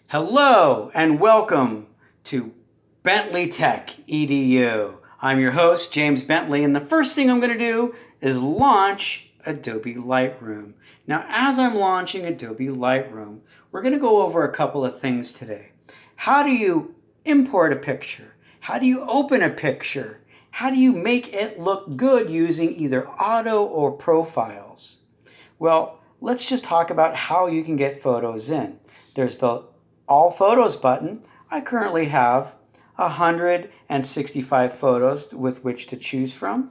Hello and welcome to BentleyTechEdu. I'm your host, James Bentley, and the first thing I'm going to do is launch Adobe Lightroom. Now, as I'm launching Adobe Lightroom, we're going to go over a couple of things today. How do you import a picture? How do you open a picture? How do you make it look good using either auto or profiles? Well, let's just talk about how you can get photos in. There's the All Photos button. I currently have 165 photos with which to choose from.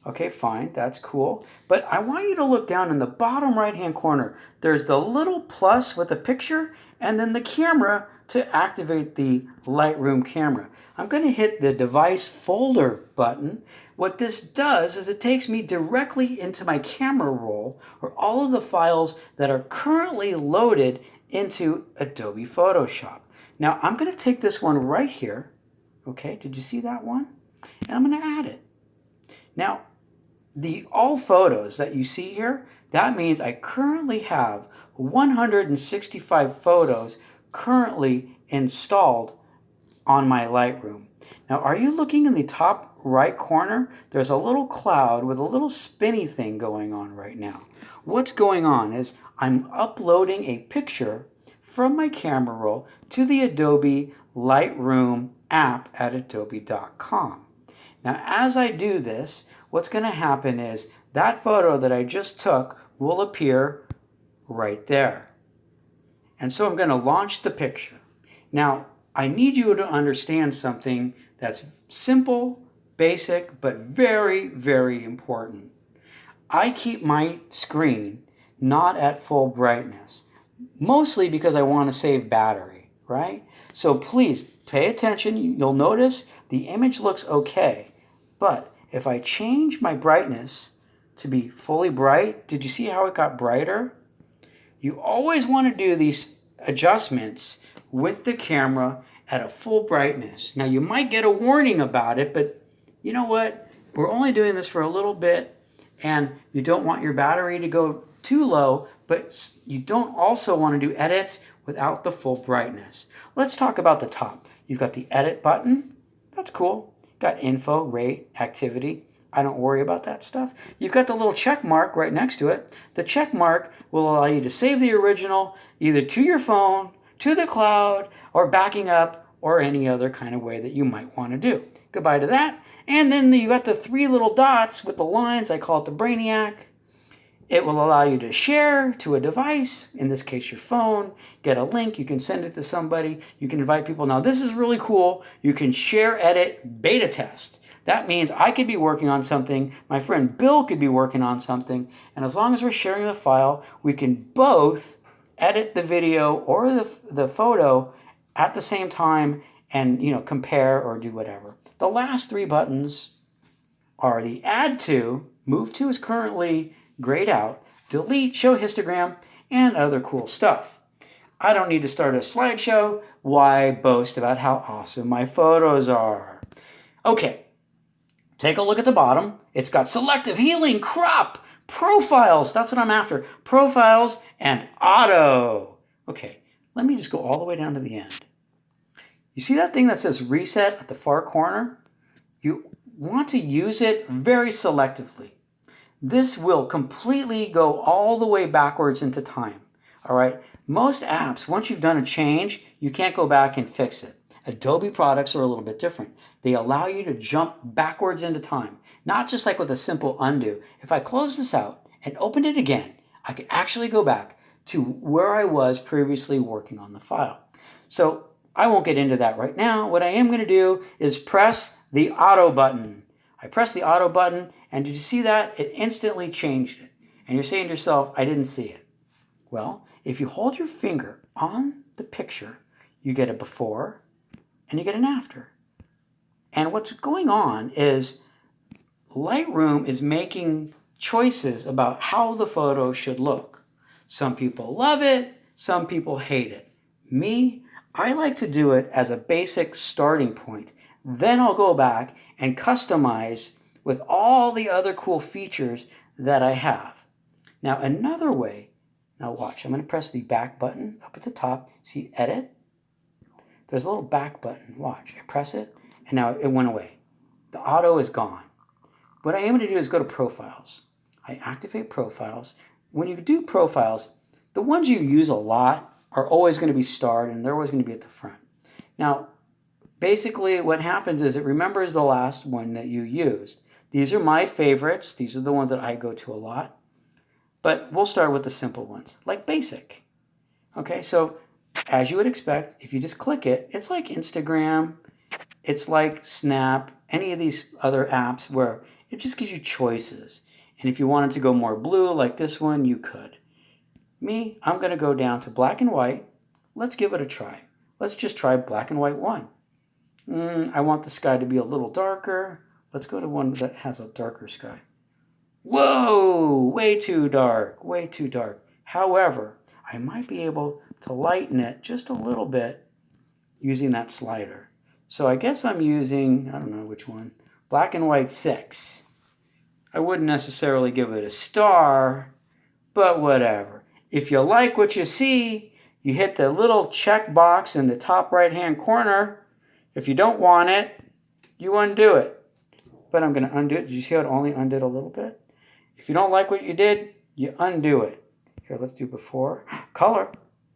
Okay, fine, that's cool. But I want you to look down in the bottom right-hand corner. There's the little plus with a picture and then the camera to activate the Lightroom camera. I'm going to hit the Device Folder button. What this does is it takes me directly into my camera roll or all of the files that are currently loaded into Adobe Photoshop. Now I'm going to take this one right here. Okay, did you see that one? And I'm going to add it. Now, the all photos that you see here, that means I currently have 165 photos currently installed on my Lightroom. Now, are you looking in the top right corner? There's a little cloud with a little spinny thing going on right now. What's going on is I'm uploading a picture from my camera roll to the Adobe Lightroom app at adobe.com. Now, as I do this, what's going to happen is that photo that I just took will appear right there. And so I'm going to launch the picture. Now, I need you to understand something that's simple, basic, but very, very important. I keep my screen not at full brightness, mostly because I want to save battery, right? So please pay attention. You'll notice the image looks okay. But if I change my brightness to be fully bright, did you see how it got brighter? You always want to do these adjustments with the camera at a full brightness. Now you might get a warning about it, but you know what? We're only doing this for a little bit, and you don't want your battery to go too low, but you don't also want to do edits without the full brightness. Let's talk about the top. You've got the edit button. That's cool. Got info, rate, activity. I don't worry about that stuff. You've got the little check mark right next to it. The check mark will allow you to save the original either to your phone, to the cloud, or backing up, or any other kind of way that you might want to do. Goodbye to that. And then you got the three little dots with the lines. I call it the Brainiac. It will allow you to share to a device, in this case your phone, get a link, you can send it to somebody, you can invite people. Now this is really cool. You can share, edit, beta test. That means I could be working on something, my friend Bill could be working on something, and as long as we're sharing the file, we can both edit the video or the photo at the same time and compare or do whatever. The last three buttons are the Add To, Move To is currently grayed out, delete, show histogram, and other cool stuff. I don't need to start a slideshow. Why boast about how awesome my photos are? Okay, take a look at the bottom. It's got selective healing, crop, profiles. That's what I'm after. Profiles and auto. Okay, let me just go all the way down to the end. You see that thing that says reset at the far corner? You want to use it very selectively. This will completely go all the way backwards into time. All right. Most apps, once you've done a change, you can't go back and fix it. Adobe products are a little bit different. They allow you to jump backwards into time, not just like with a simple undo. If I close this out and open it again, I can actually go back to where I was previously working on the file. So I won't get into that right now. What I am going to do is press the auto button. I press the auto button, and did you see that? It instantly changed it. And you're saying to yourself, I didn't see it. Well, if you hold your finger on the picture, you get a before and you get an after. And what's going on is Lightroom is making choices about how the photo should look. Some people love it, some people hate it. Me, I like to do it as a basic starting point. Then I'll go back and customize with all the other cool features that I have. Now, another way Now watch, I'm going to press the back button up at the top. See edit? There's a little back button. Watch, I press it and now it went away. The auto is gone. What I am going to do is go to profiles. I activate profiles. When you do profiles, the ones you use a lot are always going to be starred and they're always going to be at the front. Now, basically what happens is it remembers the last one that you used. These are my favorites. These are the ones that I go to a lot. But we'll start with the simple ones, like basic. Okay, so as you would expect, if you just click it, it's like Instagram, it's like Snap, any of these other apps where it just gives you choices. And if you wanted to go more blue like this one, you could. Me, I'm going to go down to black and white. Let's give it a try. Let's just try black and white one. I want the sky to be a little darker. Let's go to one that has a darker sky. Whoa, way too dark, way too dark. However, I might be able to lighten it just a little bit using that slider. So I guess I'm using, I don't know which one, black and white 6. I wouldn't necessarily give it a star, but whatever. If you like what you see, you hit the little check box in the top right-hand corner. If you don't want it, you undo it. But I'm going to undo it. Did you see how it only undid a little bit? If you don't like what you did, you undo it. Here, let's do before. Color.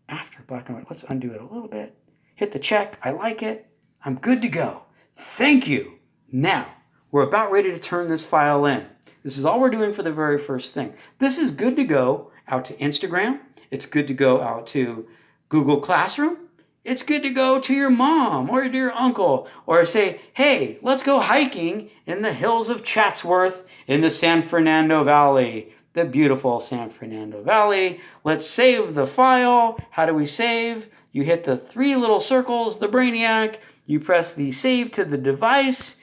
After black and white. Let's undo it a little bit. Hit the check. I like it. I'm good to go. Thank you. Now, we're about ready to turn this file in. This is all we're doing for the very first thing. This is good to go out to Instagram. It's good to go out to Google Classroom. It's good to go to your mom or to your uncle or say, hey, let's go hiking in the hills of Chatsworth in the San Fernando Valley, the beautiful San Fernando Valley. Let's save the file. How do we save? You hit the 3 little circles, the Brainiac. You press the save to the device.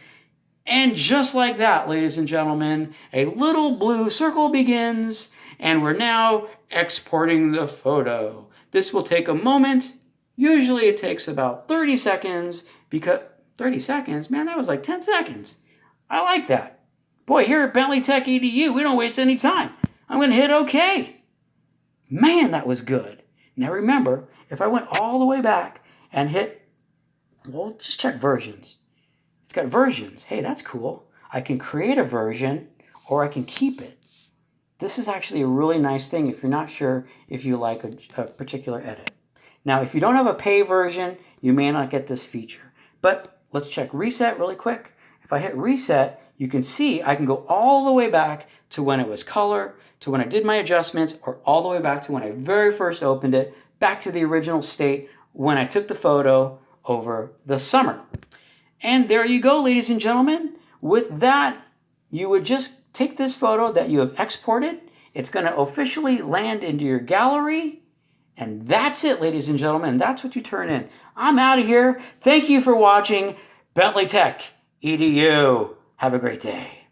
And just like that, ladies and gentlemen, a little blue circle begins, and we're now exporting the photo. This will take a moment. Usually it takes about 30 seconds because 30 seconds, man, that was like 10 seconds. I like that. Boy, here at BentleyTechEdu, we don't waste any time. I'm going to hit OK. Man, that was good. Now remember, if I went all the way back and hit, well, just check versions. It's got versions. Hey, that's cool. I can create a version or I can keep it. This is actually a really nice thing if you're not sure if you like a particular edit. Now, if you don't have a pay version, you may not get this feature. But let's check reset really quick. If I hit reset, you can see I can go all the way back to when it was color, to when I did my adjustments, or all the way back to when I very first opened it, back to the original state when I took the photo over the summer. And there you go, ladies and gentlemen. With that, you would just take this photo that you have exported. It's going to officially land into your gallery. And that's it, ladies and gentlemen. That's what you turn in. I'm out of here. Thank you for watching BentleyTechEdu. Have a great day.